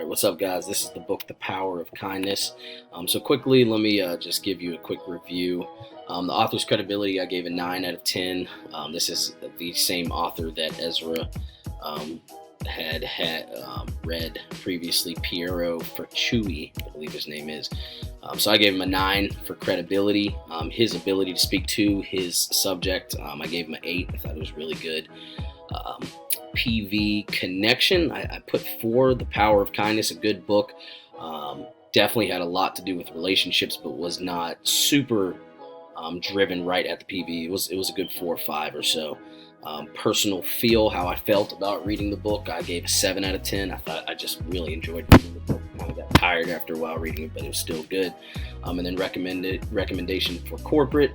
Alright, what's up guys? This is the book, The Power of Kindness. So quickly, let me just give you a quick review. The author's credibility, I gave a 9 out of 10. This is the same author that Ezra had read previously, Piero Ferrucci, I believe his name is. So I gave him a 9 for credibility. His ability to speak to his subject, I gave him an 8. I thought it was really good. PV Connection, I put 4. The Power of Kindness, a good book. Definitely had a lot to do with relationships, but was not super driven right at the PV. It was a good 4 or 5 or so. Personal Feel, how I felt about reading the book, I gave a 7 out of 10. I thought I just really enjoyed reading the book. I kind of got tired after a while reading it, but it was still good. And then recommendation for Corporate,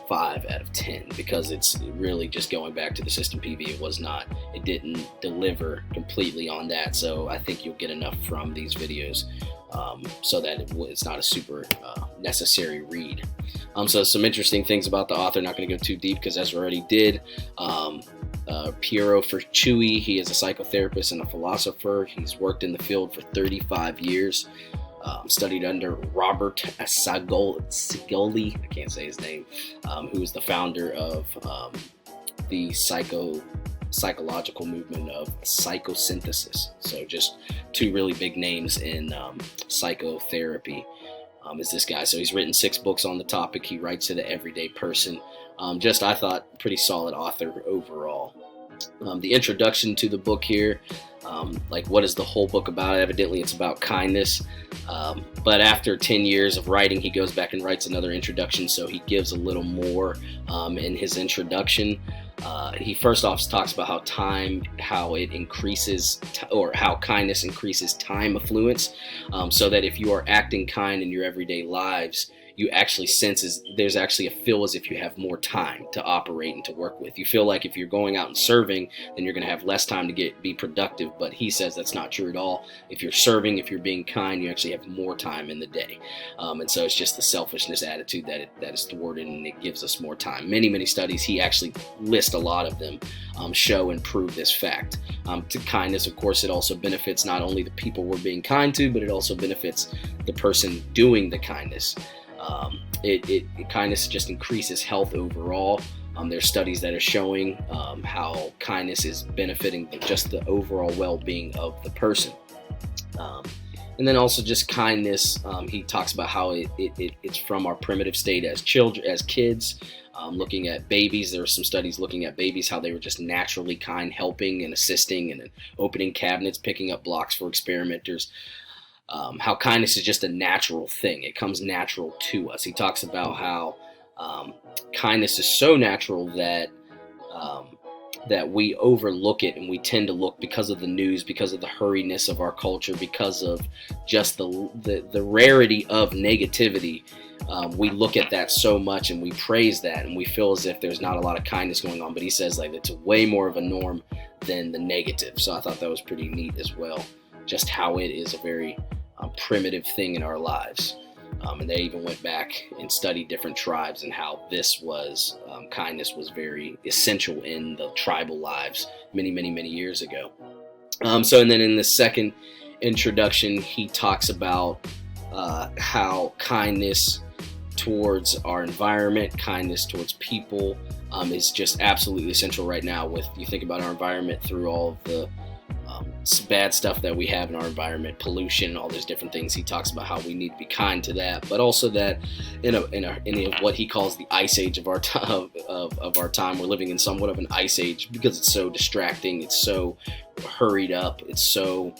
5 out of 10, because it's really just going back to the system PV. It didn't deliver completely on that, so I think you'll get enough from these videos so that it's not a super necessary read. So some interesting things about the author, not going to go too deep because Ezra already did. Piero Ferrucci, he is a psychotherapist and a philosopher. He's worked in the field for 35 years. Studied under Robert Sigoli, I can't say his name, who is the founder of the psychological movement of psychosynthesis. So just 2 really big names in psychotherapy is this guy. So he's written 6 books on the topic. He writes to the everyday person. I thought, pretty solid author overall. The introduction to the book here, like what is the whole book about? Evidently it's about kindness, but after 10 years of writing, he goes back and writes another introduction, so he gives a little more in his introduction. He first off talks about how it increases, or how kindness increases time affluence, so that if you are acting kind in your everyday lives, you actually there's actually a feel as if you have more time to operate and to work with. You feel like if you're going out and serving, then you're going to have less time to be productive, but he says that's not true at all. If you're serving, if you're being kind, you actually have more time in the day. And so it's just the selfishness attitude that is thwarted, and it gives us more time. Many studies, he actually lists a lot of them, show and prove this fact. To kindness, of course, it also benefits not only the people we're being kind to, but it also benefits the person doing the kindness. Kindness just increases health overall. There's studies that are showing how kindness is benefiting just the overall well-being of the person. And then also just kindness, he talks about how it's from our primitive state as kids. Looking at babies, there were some studies looking at babies, how they were just naturally kind, helping and assisting and opening cabinets, picking up blocks for experimenters. How kindness is just a natural thing. It comes natural to us. He talks about how kindness is so natural that we overlook it, and we tend to look, because of the news, because of the hurriedness of our culture, because of just the rarity of negativity. We look at that so much and we praise that, and we feel as if there's not a lot of kindness going on. But he says like it's way more of a norm than the negative. So I thought that was pretty neat as well, just how it is a very primitive thing in our lives. And they even went back and studied different tribes and how this was kindness was very essential in the tribal lives many years ago. And then in the second introduction, he talks about how kindness towards our environment, kindness towards people, is just absolutely essential right now. With, you think about our environment through all of the bad stuff that we have in our environment, pollution, all those different things. He talks about how we need to be kind to that, but also that in what he calls the ice age of our time, we're living in somewhat of an ice age, because it's so distracting, it's so hurried up, it's so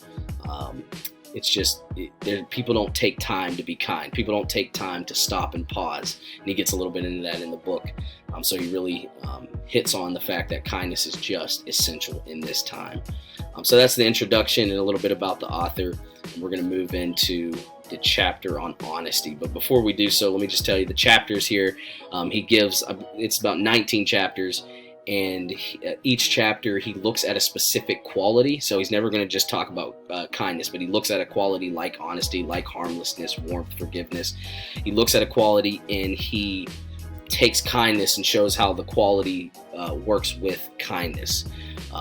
people don't take time to be kind. People don't take time to stop and pause. And he gets a little bit into that in the book. So he really hits on the fact that kindness is just essential in this time. So that's the introduction and a little bit about the author. And we're going to move into the chapter on honesty. But before we do so, let me just tell you the chapters here. He gives, it's about 19 chapters. And each chapter, he looks at a specific quality. So he's never going to just talk about kindness, but he looks at a quality like honesty, like harmlessness, warmth, forgiveness. He looks at a quality and he takes kindness and shows how the quality works with kindness.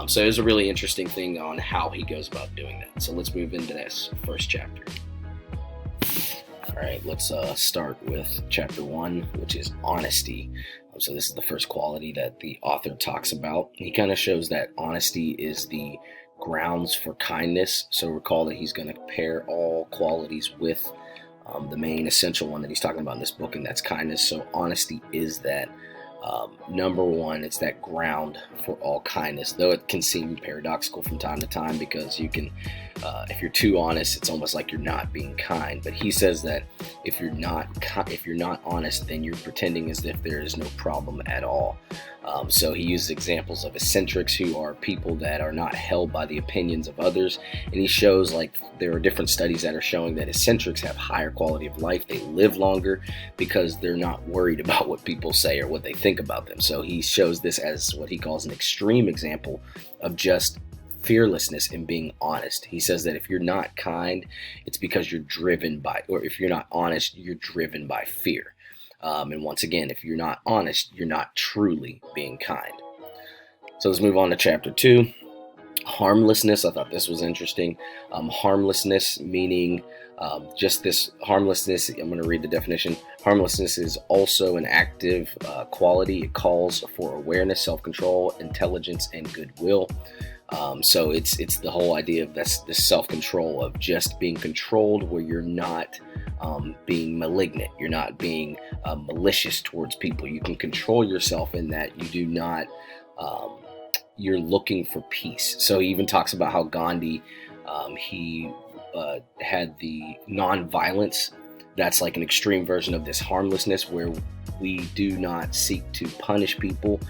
So it's a really interesting thing on how he goes about doing that. So let's move into this first chapter. All right, let's start with chapter 1, which is honesty. So this is the first quality that the author talks about. He kind of shows that honesty is the grounds for kindness. So recall that he's going to pair all qualities with the main essential one that he's talking about in this book, and that's kindness. So honesty is that number one. It's that ground for all kindness, though it can seem paradoxical from time to time, because you can, if you're too honest, it's almost like you're not being kind. But he says that if you're not honest, then you're pretending as if there is no problem at all. So he uses examples of eccentrics, who are people that are not held by the opinions of others, and he shows like there are different studies that are showing that eccentrics have higher quality of life. They live longer because they're not worried about what people say or what they think about them. So he shows this as what he calls an extreme example of just fearlessness in being honest. He says that if you're not kind, it's because you're driven by, or if you're not honest, you're driven by fear. And once again, if you're not honest, you're not truly being kind. So let's move on to chapter 2. Harmlessness. I thought this was interesting. Harmlessness meaning just this harmlessness. I'm going to read the definition. Harmlessness is also an active quality. It calls for awareness, self-control, intelligence, and goodwill. So it's the whole idea of this self-control of just being controlled, where you're not being malignant, you're not being malicious towards people. You can control yourself in that you do not, you're looking for peace. So he even talks about how Gandhi, he had the non-violence. That's like an extreme version of this harmlessness, where we do not seek to punish people.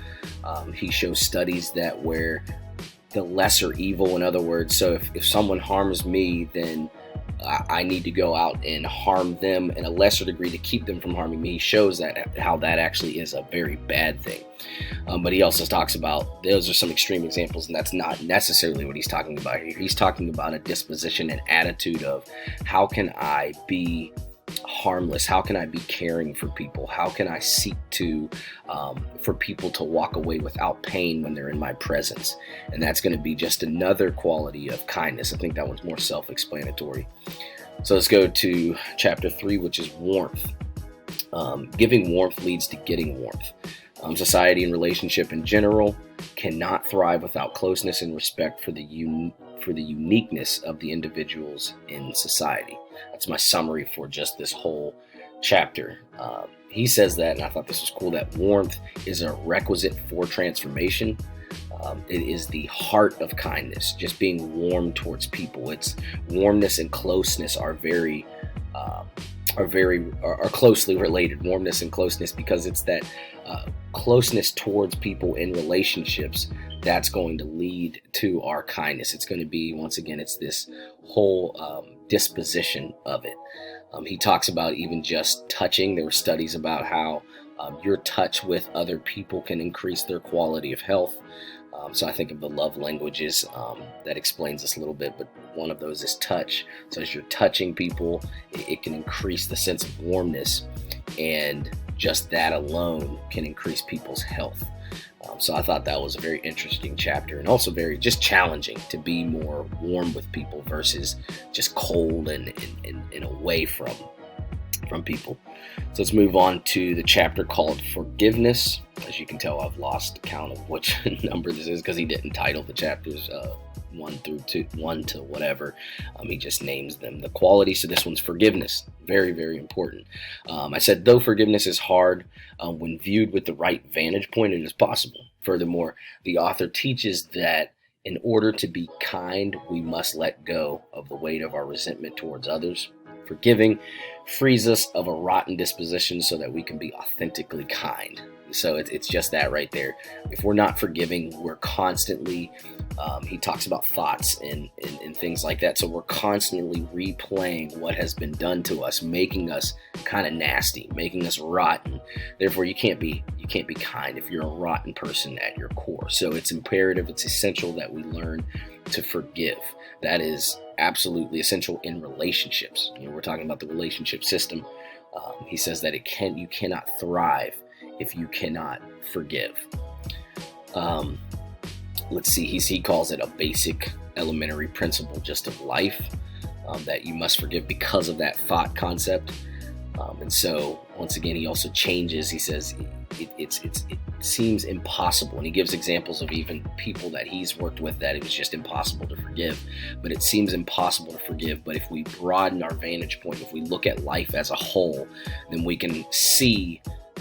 He shows studies that where the lesser evil, in other words, so if someone harms me, then I need to go out and harm them in a lesser degree to keep them from harming me. He shows that how that actually is a very bad thing. But he also talks about, those are some extreme examples, and that's not necessarily what he's talking about here. He's talking about a disposition and attitude of, how can I be harmless? How can I be caring for people? How can I seek to for people to walk away without pain when they're in my presence? And that's going to be just another quality of kindness. I think that one's more self-explanatory. So let's go to chapter 3, which is warmth. Giving warmth leads to getting warmth. Society and relationship in general cannot thrive without closeness and respect for the uniqueness of the individuals in society. That's my summary for just this whole chapter. He says that, and I thought this was cool, that warmth is a requisite for transformation. It is the heart of kindness, just being warm towards people. It's warmness and closeness are closely related. Warmness and closeness, because it's that closeness towards people in relationships that's going to lead to our kindness. It's going to be, once again, it's this whole disposition of it. He talks about even just touching. There were studies about how your touch with other people can increase their quality of health. So I think of the love languages that explains this a little bit, but one of those is touch. So as you're touching people, it can increase the sense of warmness, and just that alone can increase people's health. So I thought that was a very interesting chapter, and also very just challenging to be more warm with people versus just cold and away from people. So let's move on to the chapter called Forgiveness. As you can tell, I've lost count of which number this is, because he didn't title the chapters 1 to whatever. He just names them the quality. So this one's forgiveness. Very, very important. I said, though forgiveness is hard, when viewed with the right vantage point, it is possible. Furthermore, the author teaches that in order to be kind, we must let go of the weight of our resentment towards others. Forgiving frees us of a rotten disposition so that we can be authentically kind. So it's just that right there. If we're not forgiving, we're constantly, he talks about thoughts and things like that. So we're constantly replaying what has been done to us, making us kind of nasty, making us rotten. Therefore, you can't be kind if you're a rotten person at your core. So it's imperative, it's essential that we learn to forgive. That is absolutely essential in relationships. We're talking about the relationship system. He says that you cannot thrive if you cannot forgive. Let's see, he calls it a basic elementary principle just of life, that you must forgive because of that thought concept. And so once again, he also changes. He says it seems impossible, and he gives examples of even people that he's worked with that it was just impossible to forgive. But it seems impossible to forgive. But if we broaden our vantage point, if we look at life as a whole, then we can see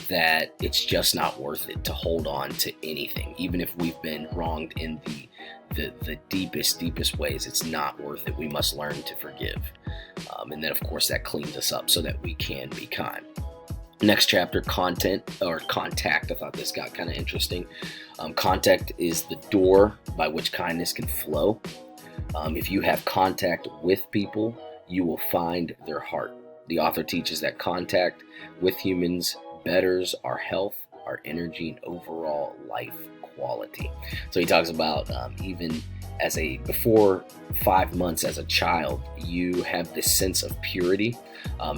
that it's just not worth it to hold on to anything, even if we've been wronged in the deepest ways. It's not worth it. We must learn to forgive. And then, of course, that cleans us up so that we can be kind. Next chapter, contact. I thought this got kind of interesting. Contact is the door by which kindness can flow. If you have contact with people, you will find their heart. The author teaches that contact with humans betters our health, our energy, and overall life quality. So he talks about even before 5 months as a child, you have this sense of purity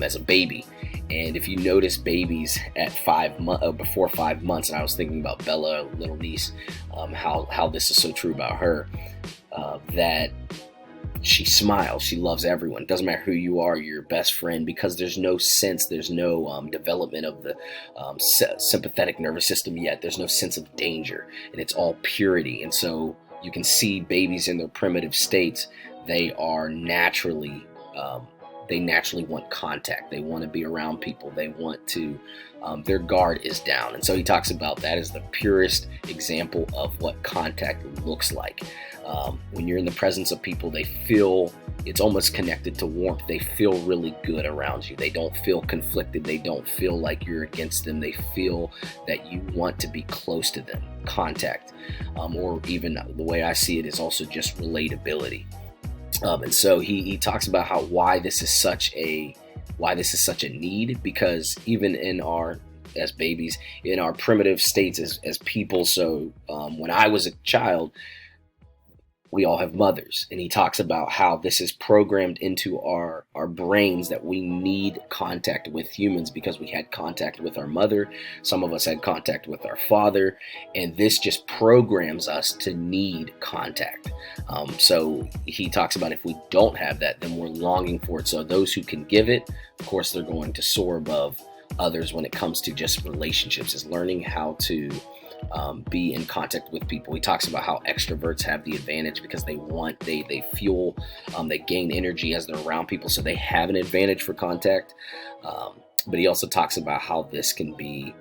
as a baby. And if you notice babies at before 5 months, and I was thinking about Bella, little niece, how this is so true about her, that she smiles, she loves everyone. It doesn't matter who you are, you're your best friend, because there's no development of the sympathetic nervous system yet. There's no sense of danger, and it's all purity. And so you can see babies in their primitive states, they naturally want contact. They want to be around people. They want to, their guard is down. And so he talks about that as the purest example of what contact looks like. When you're in the presence of people, they feel, it's almost connected to warmth. They feel really good around you. They don't feel conflicted. They don't feel like you're against them. They feel that you want to be close to them. Contact, or even the way I see it is also just relatability. And so he talks about why this is such a need, because even as babies, in our primitive states as people. So when I was a child, we all have mothers, and he talks about how this is programmed into our brains that we need contact with humans because we had contact with our mother. Some of us had contact with our father, and this just programs us to need contact. So he talks about if we don't have that, then we're longing for it. So those who can give it, of course, they're going to soar above others when it comes to just relationships, is learning how to be in contact with people. He talks about how extroverts have the advantage because they fuel, they gain energy as they're around people, so they have an advantage for contact. But he also talks about how this can be,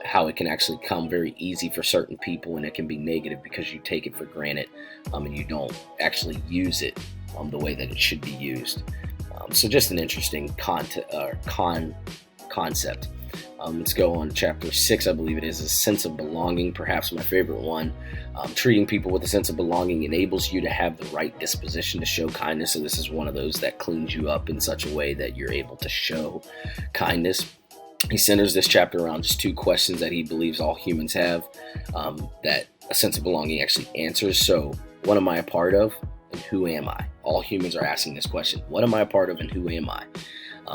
how it can actually come very easy for certain people, and it can be negative because you take it for granted, and you don't actually use it the way that it should be used. So just an interesting concept. Let's go on to chapter 6, I believe it is, a sense of belonging, perhaps my favorite one. Treating people with a sense of belonging enables you to have the right disposition to show kindness. So this is one of those that cleans you up in such a way that you're able to show kindness. He centers this chapter around just 2 questions that he believes all humans have, that a sense of belonging actually answers. So what am I a part of, and who am I? All humans are asking this question. What am I a part of, and who am I?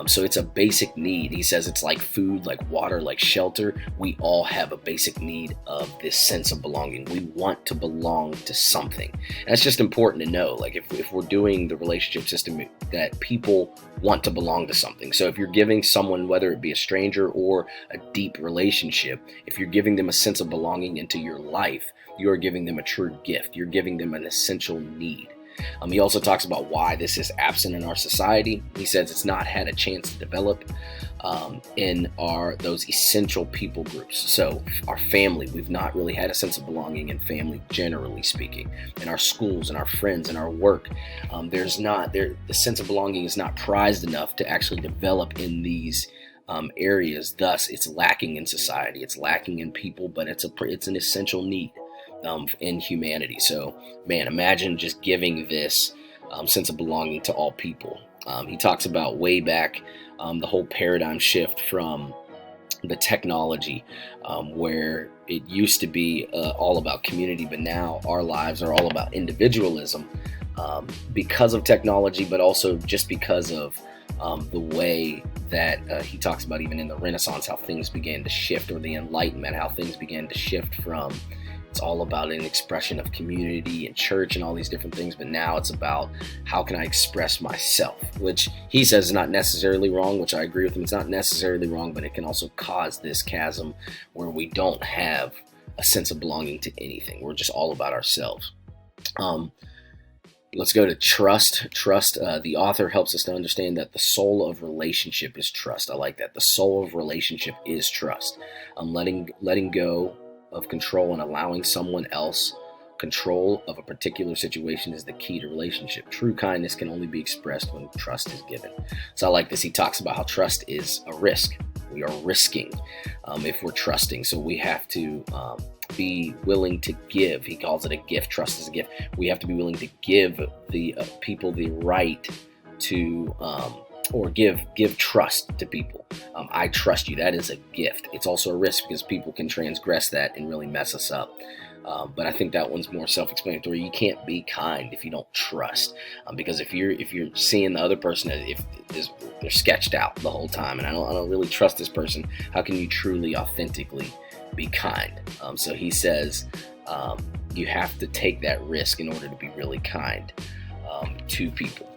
So it's a basic need. He says it's like food, like water, like shelter. We all have a basic need of this sense of belonging. We want to belong to something. And that's just important to know. Like if we're doing the relationship system, that people want to belong to something. So if you're giving someone, whether it be a stranger or a deep relationship, if you're giving them a sense of belonging into your life, you're giving them a true gift. You're giving them an essential need. He also talks about why this is absent in our society. He says it's not had a chance to develop in those essential people groups. So our family, we've not really had a sense of belonging in family, generally speaking. In our schools and our friends and our work, the sense of belonging is not prized enough to actually develop in these areas. Thus, it's lacking in society. It's lacking in people, but it's an essential need in humanity. So, man, imagine just giving this sense of belonging to all people. He talks about way back the whole paradigm shift from the technology, where it used to be all about community, but now our lives are all about individualism because of technology, but also just because of the way that he talks about even in the Renaissance, how things began to shift, or the Enlightenment, how things began to shift from it's all about an expression of community and church and all these different things, but now it's about how can I express myself, which he says is not necessarily wrong, which I agree with him. It's not necessarily wrong, but it can also cause this chasm where we don't have a sense of belonging to anything. We're just all about ourselves. Let's go to trust. Trust, the author helps us to understand that the soul of relationship is trust. I like that. The soul of relationship is trust. Letting go of control and allowing someone else control of a particular situation is the key to relationship. True kindness can only be expressed when trust is given. So I like this. He talks about how trust is a risk. We are risking if we're trusting. So we have to be willing to give. He calls it a gift. Trust is a gift. We have to be willing to give the people the right to or give trust to people. I trust you. That is a gift. It's also a risk because people can transgress that and really mess us up. But I think that one's more self-explanatory. You can't be kind if you don't trust, because if you're seeing the other person if they're sketched out the whole time, and I don't really trust this person, how can you truly, authentically be kind? So he says you have to take that risk in order to be really kind to people.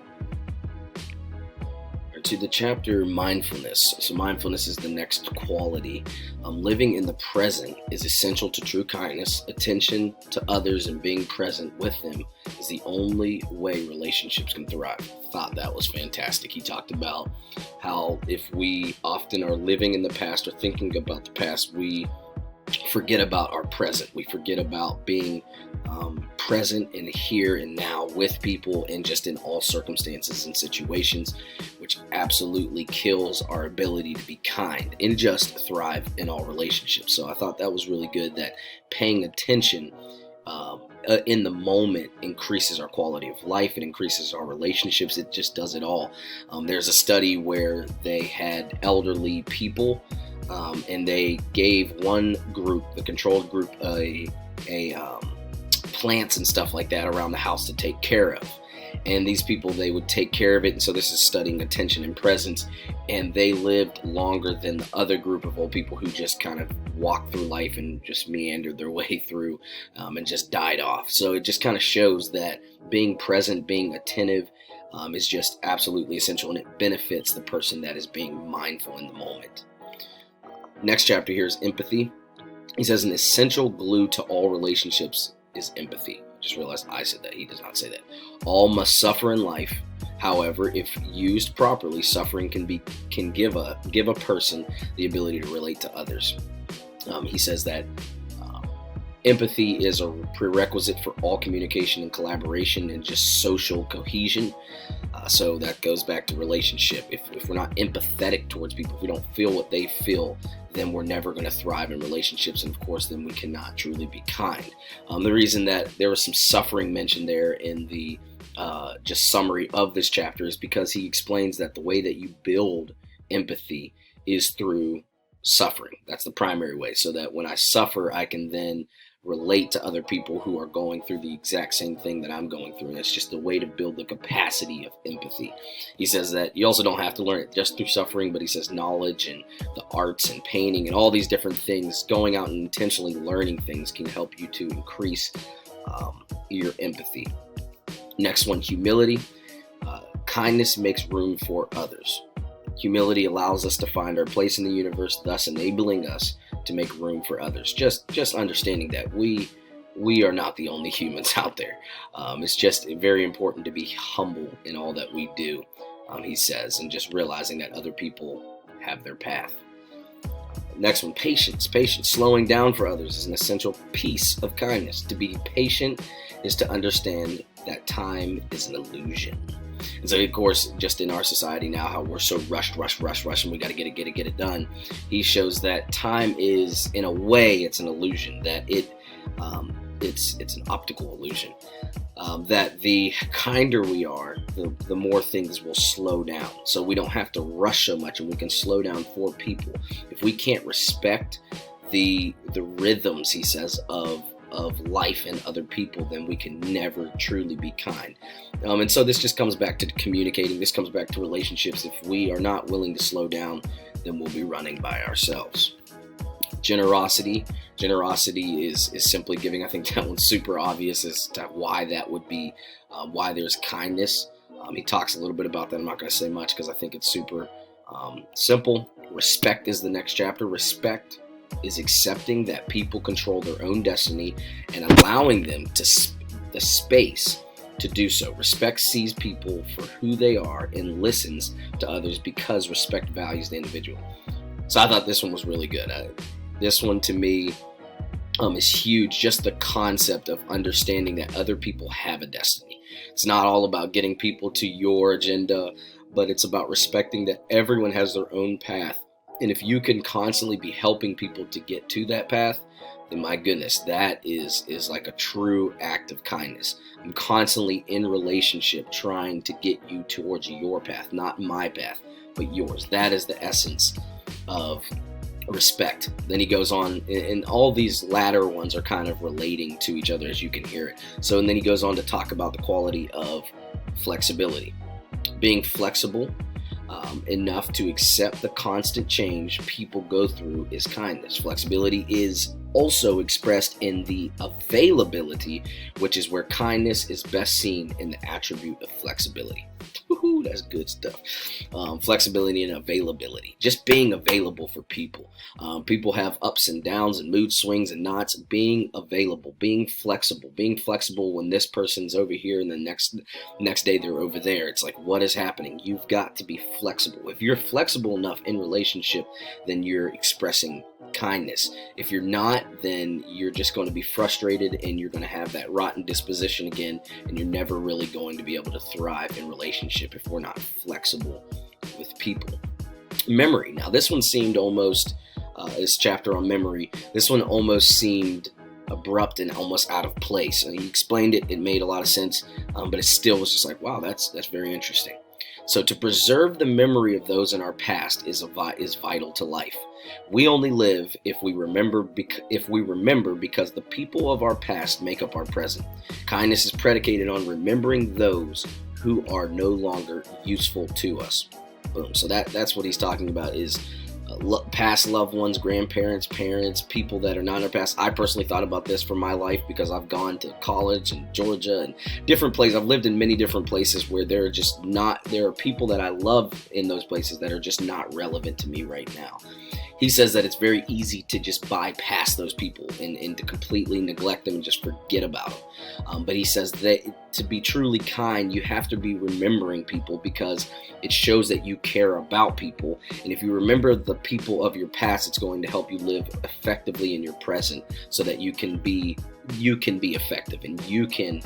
To the chapter mindfulness. So mindfulness is the next quality. Living in the present is essential to true kindness. Attention to others and being present with them is the only way relationships can thrive. Thought that was fantastic. He talked about how if we often are living in the past or thinking about the past, we forget about our present. We forget about being present and here and now with people and just in all circumstances and situations, which absolutely kills our ability to be kind and just thrive in all relationships. So I thought that was really good, that paying attention in the moment increases our quality of life. It increases our relationships. It just does it all. There's a study where they had elderly people and they gave one group, the controlled group, plants and stuff like that around the house to take care of. And these people, they would take care of it. And so this is studying attention and presence. And they lived longer than the other group of old people who just kind of walked through life and just meandered their way through and just died off. So it just kind of shows that being present, being attentive is just absolutely essential, and it benefits the person that is being mindful in the moment. Next chapter here is empathy. He says an essential glue to all relationships is empathy. I just realized I said that. He does not say that. All must suffer in life. However, if used properly, suffering can give a person the ability to relate to others. He says that empathy is a prerequisite for all communication and collaboration and just social cohesion. So that goes back to relationship. If we're not empathetic towards people, if we don't feel what they feel, then we're never going to thrive in relationships. And of course, then we cannot truly be kind. The reason that there was some suffering mentioned there in the just summary of this chapter is because he explains that the way that you build empathy is through suffering. That's the primary way. So that when I suffer, I can then relate to other people who are going through the exact same thing that I'm going through. And it's just a way to build the capacity of empathy. He says that you also don't have to learn it just through suffering, but he says knowledge and the arts and painting and all these different things, going out and intentionally learning things can help you to increase your empathy. Next one, humility. Kindness makes room for others. Humility allows us to find our place in the universe, thus enabling us to make room for others. Just understanding that we are not the only humans out there. It's just very important to be humble in all that we do, he says, and just realizing that other people have their path. Next one, patience. Patience. Slowing down for others is an essential piece of kindness. To be patient is to understand that time is an illusion. And so, of course, just in our society now, how we're so rush, and we got to get it done. He shows that time is, in a way, it's an illusion. That it's an optical illusion. That the kinder we are, the more things will slow down. So we don't have to rush so much, and we can slow down for people. If we can't respect the rhythms, he says, of of life and other people, then we can never truly be kind. And so this just comes back to communicating. This comes back to relationships. If we are not willing to slow down, then we'll be running by ourselves. Generosity is simply giving. I think that one's super obvious as to why that would be, why there's kindness. He talks a little bit about that. I'm not going to say much because I think it's super simple. Respect is the next chapter. Respect is accepting that people control their own destiny and allowing them the space to do so. Respect sees people for who they are and listens to others because respect values the individual. So I thought this one was really good. This one to me is huge. Just the concept of understanding that other people have a destiny. It's not all about getting people to your agenda, but it's about respecting that everyone has their own path. And if you can constantly be helping people to get to that path, then my goodness, that is like a true act of kindness. I'm constantly in relationship trying to get you towards your path, not my path, but yours. That is the essence of respect. Then he goes on, and all these latter ones are kind of relating to each other as you can hear it. So, and then he goes on to talk about the quality of flexibility. Being flexible enough to accept the constant change people go through is kindness. Flexibility is also expressed in the availability, which is where kindness is best seen in the attribute of flexibility. Woohoo, that's good stuff. Flexibility and availability. Just being available for people. People have ups and downs and mood swings and knots. Being available, being flexible when this person's over here and the next day they're over there. It's like, what is happening? You've got to be flexible. If you're flexible enough in relationship, then you're expressing kindness. If you're not, then you're just going to be frustrated and you're going to have that rotten disposition again, and you're never really going to be able to thrive in relationship if we're not flexible with people. Memory. Now this one seemed almost, this chapter on memory, this one almost seemed abrupt and almost out of place. He explained it, it made a lot of sense, but it still was just like, wow, that's very interesting. So to preserve the memory of those in our past is vital to life. We only live if we remember because the people of our past make up our present. Kindness is predicated on remembering those who are no longer useful to us. Boom. So that's what he's talking about is past loved ones, grandparents, parents, people that are not in our past. I personally thought about this for my life because I've gone to college in Georgia and different places. I've lived in many different places where there are people that I love in those places that are just not relevant to me right now. He says that it's very easy to just bypass those people and to completely neglect them and just forget about them. But he says that to be truly kind, you have to be remembering people because it shows that you care about people. And if you remember the people of your past, it's going to help you live effectively in your present so that you can be effective and you can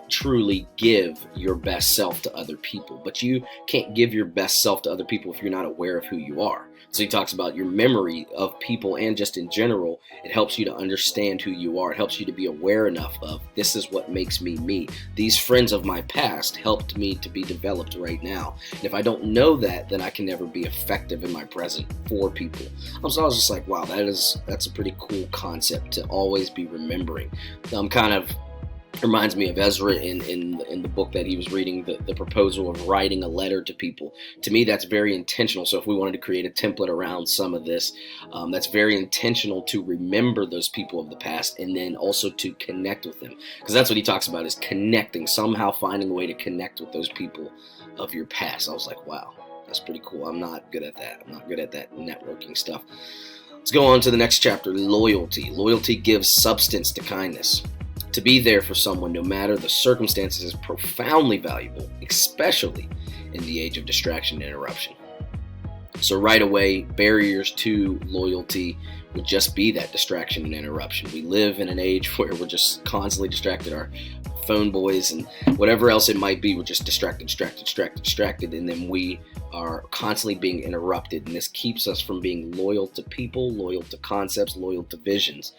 truly give your best self to other people. But you can't give your best self to other people if you're not aware of who you are. So he talks about your memory of people and just in general, it helps you to understand who you are. It helps you to be aware enough of this is what makes me me. These friends of my past helped me to be developed right now. And if I don't know that, then I can never be effective in my present for people. So I was just like, wow, that's a pretty cool concept to always be remembering. Kind of reminds me of Ezra in the book that he was reading, the proposal of writing a letter to people. To me, that's very intentional. So if we wanted to create a template around some of this, that's very intentional to remember those people of the past and then also to connect with them. Because that's what he talks about is connecting, somehow finding a way to connect with those people of your past. I was like, wow, that's pretty cool. I'm not good at that. I'm not good at that networking stuff. Let's go on to the next chapter, loyalty. Loyalty gives substance to kindness. To be there for someone, no matter the circumstances, is profoundly valuable, especially in the age of distraction and interruption. So right away, barriers to loyalty would just be that distraction and interruption. We live in an age where we're just constantly distracted. Our phone boys and whatever else it might be, we're just distracted, and then we are constantly being interrupted. And this keeps us from being loyal to people, loyal to concepts, loyal to visions.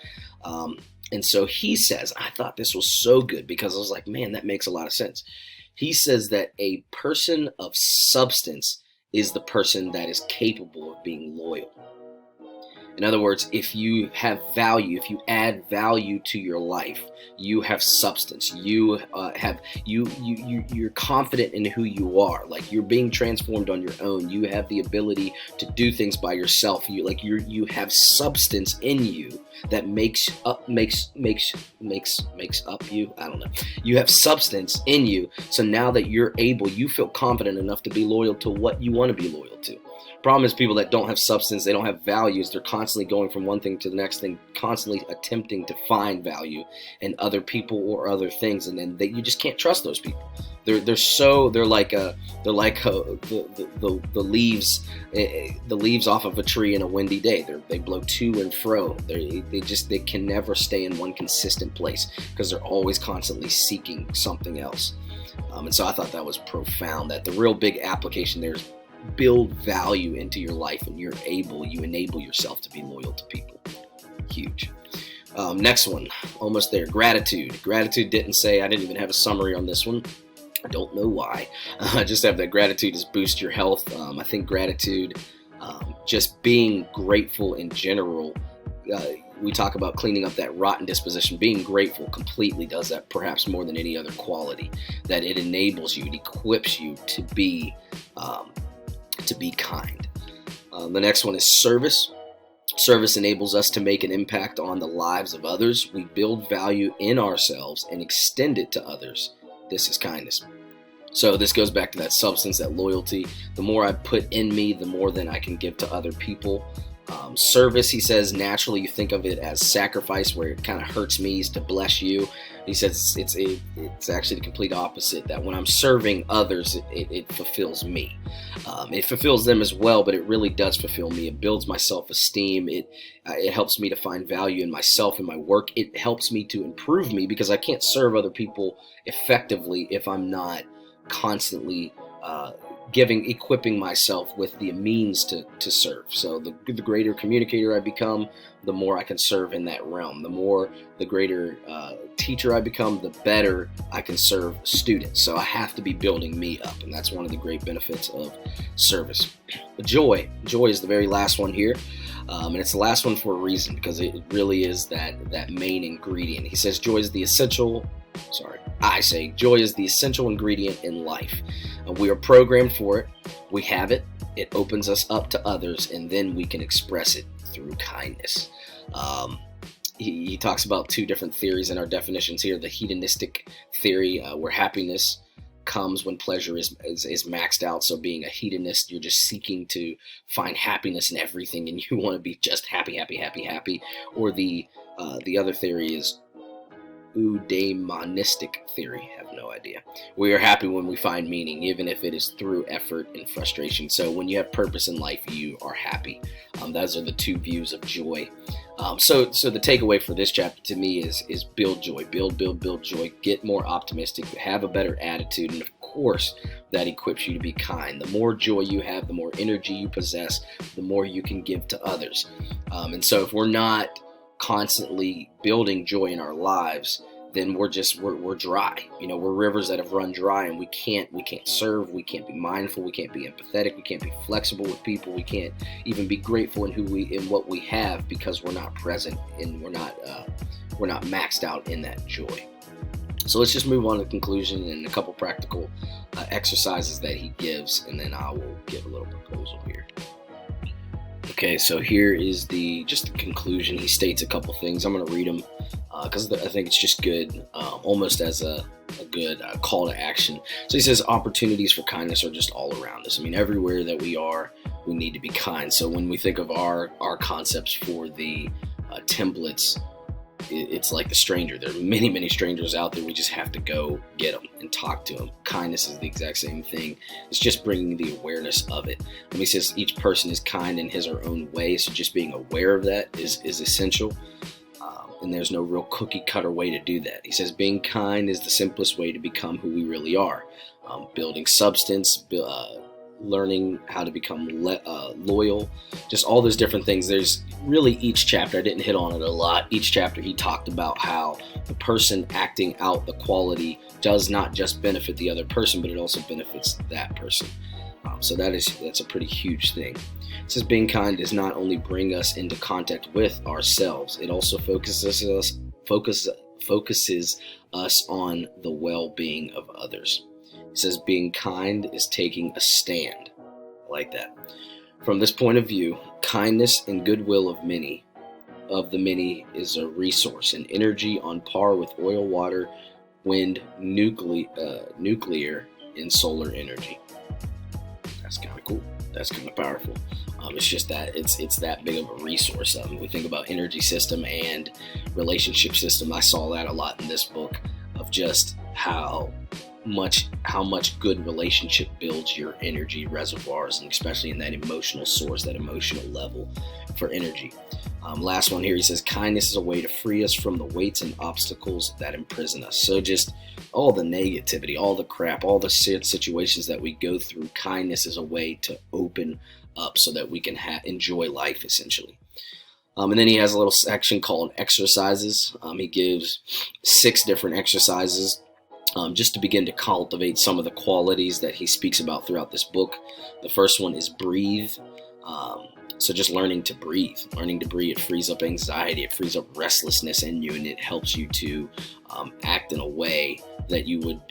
And so he says, I thought this was so good because I was like, man, that makes a lot of sense. He says that a person of substance is the person that is capable of being loyal. In other words, if you have value, if you add value to your life, you have substance. You you're confident in who you are. Like, you're being transformed on your own. You have the ability to do things by yourself. You have substance in you that makes up you. I don't know. You have substance in you. So now that you're able, you feel confident enough to be loyal to what you want to be loyal to. Problem is, people that don't have substance, they don't have values. They're constantly going from one thing to the next thing, constantly attempting to find value in other people or other things, and then you just can't trust those people. They're like the leaves off of a tree in a windy day. They blow to and fro. They can never stay in one consistent place because they're always constantly seeking something else. And so I thought that was profound. That the real big application there is build value into your life, and you enable yourself to be loyal to people. Huge. Next one, almost there. Gratitude. Gratitude didn't say, I didn't even have a summary on this one. I don't know why. I just have that gratitude is boost your health. I think gratitude, just being grateful in general, we talk about cleaning up that rotten disposition. Being grateful completely does that, perhaps more than any other quality. That it enables you, it equips you to be kind. The next one is service. Service enables us to make an impact on the lives of others. We build value in ourselves and extend it to others. This is kindness. So this goes back to that substance, that loyalty. The more I put in me, the more then I can give to other people. Service, he says, naturally you think of it as sacrifice, where it kind of hurts me to bless you. He says it's actually the complete opposite, that when I'm serving others, it fulfills me. It fulfills them as well, but it really does fulfill me. It builds my self-esteem. It helps me to find value in myself and my work. It helps me to improve me, because I can't serve other people effectively if I'm not constantly equipping myself with the means to serve. So the greater communicator I become, the more I can serve in that realm. The greater teacher I become, the better I can serve students. So I have to be building me up, and that's one of the great benefits of service. Joy is the very last one here, and it's the last one for a reason, because it really is that main ingredient. He says joy is the essential ingredient in life. We are programmed for it. We have it. It opens us up to others, and then we can express it through kindness. He talks about two different theories in our definitions here. The hedonistic theory, where happiness comes when pleasure is maxed out. So being a hedonist, you're just seeking to find happiness in everything, and you want to be just happy. Or the other theory is eudaimonistic theory. I have no idea. We are happy when we find meaning, even if it is through effort and frustration. So when you have purpose in life, you are happy. Those are the two views of joy. So the takeaway for this chapter to me is build joy, build joy, get more optimistic, have a better attitude, and of course that equips you to be kind. The more joy you have, the more energy you possess, the more you can give to others. And so if we're not constantly building joy in our lives, then we're dry. We're rivers that have run dry, and we can't serve, we can't be mindful, we can't be empathetic, we can't be flexible with people, we can't even be grateful in what we have, because we're not present and we're not maxed out in that joy. So let's just move on to the conclusion and a couple practical exercises that he gives, and then I will give a little proposal here. Okay, so here is the conclusion. He states a couple things. I'm going to read them because I think it's just good, almost as a good call to action. So he says opportunities for kindness are just all around us. I mean, everywhere that we are, we need to be kind. So when we think of our concepts for the templates, it's like the stranger. There are many, many strangers out there. We just have to go get them and talk to them. Kindness is the exact same thing. It's just bringing the awareness of it. And he says each person is kind in his or her own way. So just being aware of that is essential. And there's no real cookie cutter way to do that. He says being kind is the simplest way to become who we really are. Building substance, learning how to become loyal, just all those different things. There's really each chapter, I didn't hit on it a lot. Each chapter he talked about how the person acting out the quality does not just benefit the other person, but it also benefits that person. So that's a pretty huge thing. It says being kind does not only bring us into contact with ourselves, it also focuses us on the well-being of others. It says being kind is taking a stand. I like that. From this point of view, kindness and goodwill of the many is a resource, an energy on par with oil, water, wind, nuclear, and solar energy. That's kind of cool. That's kind of powerful. It's just that it's that big of a resource. We think about energy system and relationship system. I saw that a lot in this book of just how much good relationship builds your energy reservoirs, and especially in that emotional source, that emotional level for energy. Last one here, he says kindness is a way to free us from the weights and obstacles that imprison us. So just all the negativity, all the crap, all the situations that we go through, kindness is a way to open up so that we can enjoy life, essentially. And then he has a little section called exercises. He gives 6 different exercises just to begin to cultivate some of the qualities that he speaks about throughout this book. The first one is breathe. So just learning to breathe. It frees up anxiety, it frees up restlessness in you, and it helps you to act in a way that you would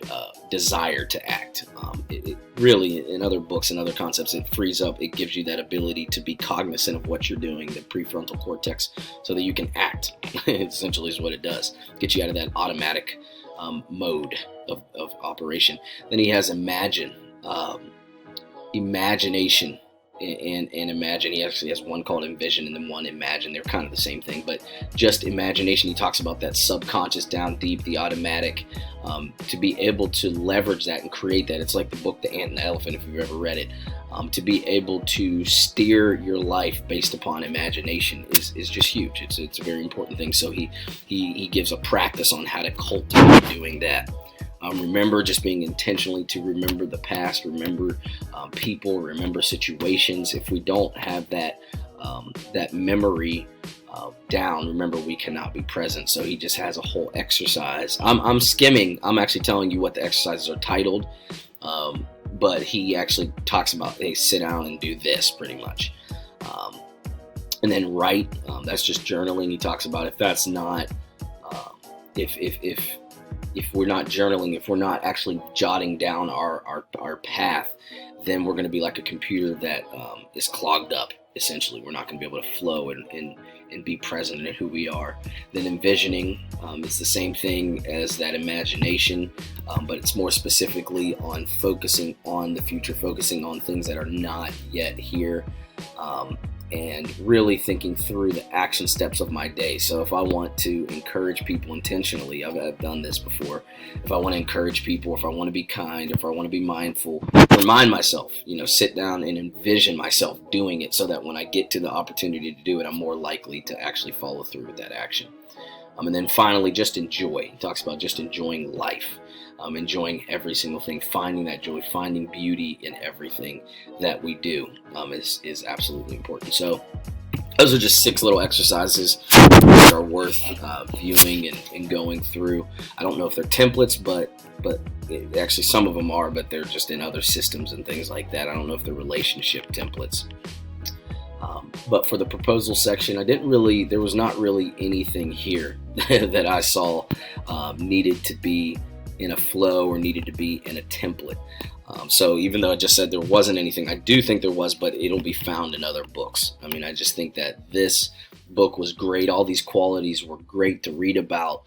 desire to act. It really, in other books and other concepts, it frees up, it gives you that ability to be cognizant of what you're doing, the prefrontal cortex, so that you can act. Essentially is what it does. Get you out of that automatic mode of operation. Then he has imagination and imagine. He actually has one called envision and then one imagine. They're kind of the same thing, but just imagination. He talks about that subconscious down deep, the automatic, to be able to leverage that and create that. It's like the book The Ant and the Elephant, if you've ever read it. To be able to steer your life based upon imagination is just huge. It's a very important thing. So he gives a practice on how to cultivate doing that. Remember, just being intentionally to remember the past, remember people, remember situations. If we don't have that memory down, remember, we cannot be present. So he just has a whole exercise. I'm skimming. I'm actually telling you what the exercises are titled, but he actually talks about, hey, sit down and do this, pretty much. And then write. That's just journaling. He talks about if that's not, if we're not journaling, if we're not actually jotting down our path, then we're going to be like a computer that is clogged up. Essentially, we're not going to be able to flow and be present in who we are. Then envisioning, it's the same thing as that imagination, but it's more specifically on focusing on the future, focusing on things that are not yet here, and really thinking through the action steps of my day. So if I want to encourage people intentionally, I've done this before. If I want to encourage people, if I want to be kind, if I want to be mindful, remind myself, sit down and envision myself doing it so that when I get to the opportunity to do it, I'm more likely to actually follow through with that action. And then finally, just enjoy. He talks about just enjoying life. Enjoying every single thing, finding that joy, finding beauty in everything that we do is absolutely important. So those are just 6 little exercises that are worth viewing and going through. I don't know if they're templates, but actually some of them are, but they're just in other systems and things like that. I don't know if they're relationship templates. But for the proposal section, there was not really anything here that I saw needed to be in a flow or needed to be in a template. So even though I just said there wasn't anything, I do think there was, but it'll be found in other books. I just think that this book was great. All these qualities were great to read about.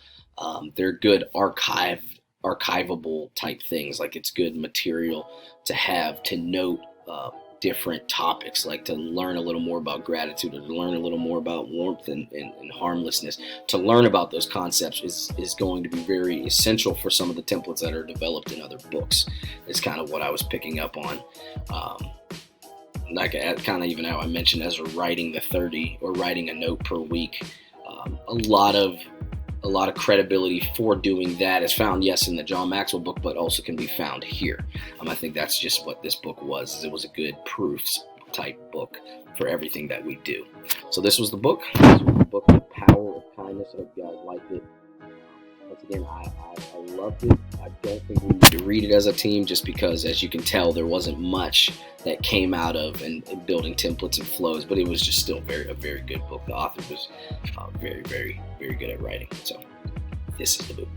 They're good archivable type things. Like, it's good material to have to note different topics, like to learn a little more about gratitude, or to learn a little more about warmth and harmlessness. To learn about those concepts is going to be very essential for some of the templates that are developed in other books. It's kind of what I was picking up on. Like kind of even how I mentioned as writing the 30 or writing a note per week. A lot of credibility for doing that is found, yes, in the John Maxwell book, but also can be found here. I think that's just what this book was. It was a good proofs type book for everything that we do. So this was the book. This was the book, The Power of Kindness. I hope you guys liked it. once again, I loved it. I don't think we need to read it as a team just because, as you can tell, there wasn't much that came out of and building templates and flows, but it was just still a very good book. The author was very, very, very good at writing. So this is the book.